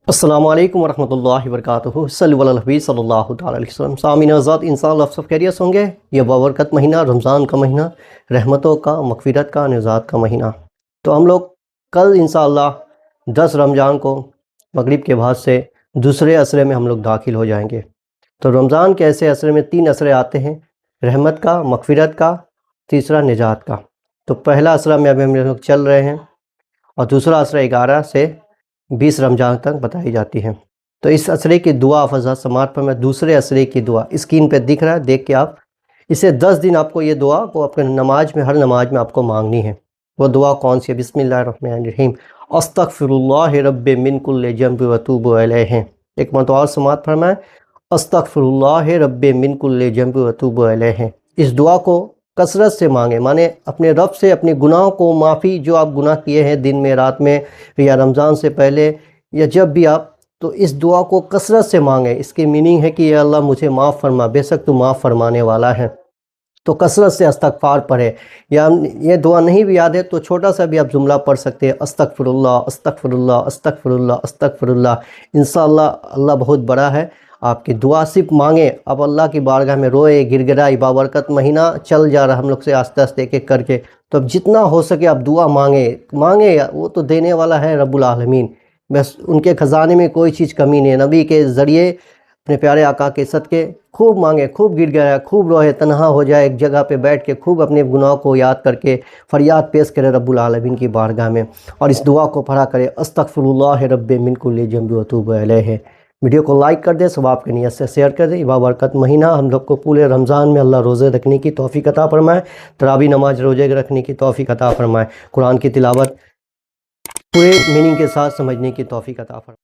السلام علیکم ورحمۃ اللہ وبرکاتہ صلی اللہ علیہ صلی اللہ تعالیٰ علیہ وسلم۔ سامعین آزاد انسان آپ سب خیریت ہوں گے۔ یہ بابرکت مہینہ، رمضان کا مہینہ، رحمتوں کا، مغفرت کا، نجات کا مہینہ۔ تو ہم لوگ کل انشاءاللہ 10 رمضان کو مغرب کے بعد سے دوسرے عشرے میں ہم لوگ داخل ہو جائیں گے۔ تو رمضان کے ایسے عشرے میں 3 عشرے آتے ہیں، رحمت کا، مغفرت کا، تیسرا نجات کا۔ تو پہلا عشرہ میں ابھی ہم لوگ چل رہے ہیں اور دوسرا عشرہ 11 سے 20 رمضان تک بتائی جاتی ہے۔ تو اس عشرے کی دعا آپ حضرات سماعت فرمائیں۔ دوسرے عشرے کی دعا اسکرین پہ دکھ رہا ہے، دیکھ کے آپ اسے 10 دن آپ کو یہ دعا کو اپنے نماز میں، ہر نماز میں آپ کو مانگنی ہے۔ وہ دعا کون سی ہے؟ بسم اللہ الرحمن الرحیم، استغفر اللہ رب من کل ذنب واتوب الیہ۔ ایک مرتبہ اور سماعت فرمائیں، استغفر اللہ رب من کل ذنب واتوب الیہ۔ اس دعا کو کثرت سے مانگیں، مانے اپنے رب سے اپنے گناہوں کو معافی، جو آپ گناہ کیے ہیں دن میں، رات میں، یا رمضان سے پہلے، یا جب بھی آپ، تو اس دعا کو کثرت سے مانگیں۔ اس کی میننگ ہے کہ یا اللہ مجھے معاف فرما، بے شک تو معاف فرمانے والا ہے۔ تو کثرت سے استغفار پڑھے، یا یہ دعا نہیں بھی یاد ہے تو چھوٹا سا بھی آپ جملہ پڑھ سکتے ہیں، استغفر اللہ، استغفر اللہ، استغفر اللہ، استغفر اللہ۔ انشاءاللہ اللہ بہت بڑا ہے۔ آپ کی دعا صرف مانگیں، اب اللہ کی بارگاہ میں روئے، گر گرائے۔ بابرکت مہینہ چل جا رہا ہم لوگ سے آہستہ آہستہ ایک ایک کر کے، تو اب جتنا ہو سکے آپ دعا مانگیں، وہ تو دینے والا ہے رب العالمین۔ بس ان کے خزانے میں کوئی چیز کمی نہیں ہے۔ نبی کے ذریعے اپنے پیارے آقا کے صدقے خوب مانگیں، خوب گر گرائے، خوب روئے، تنہا ہو جائے ایک جگہ پہ بیٹھ کے، خوب اپنے گناہ کو یاد کر کے فریاد پیش کرے رب العالمین کی بارگاہ میں، اور اس دعا کو پڑھا کرے، استغفر اللہ رب من کل ذنب واتوب الیہ۔ ویڈیو کو لائک کر دیں، ثواب کی نیت سے شیئر کر دیں۔ بابرکت مہینہ ہم لوگ کو پورے رمضان میں اللہ روزے رکھنے کی توفیق عطا فرمائے، تراویح نماز روزے رکھنے کی توفیق عطا فرمائے، قرآن کی تلاوت پورے میننگ کے ساتھ سمجھنے کی توفیق عطا فرمائے۔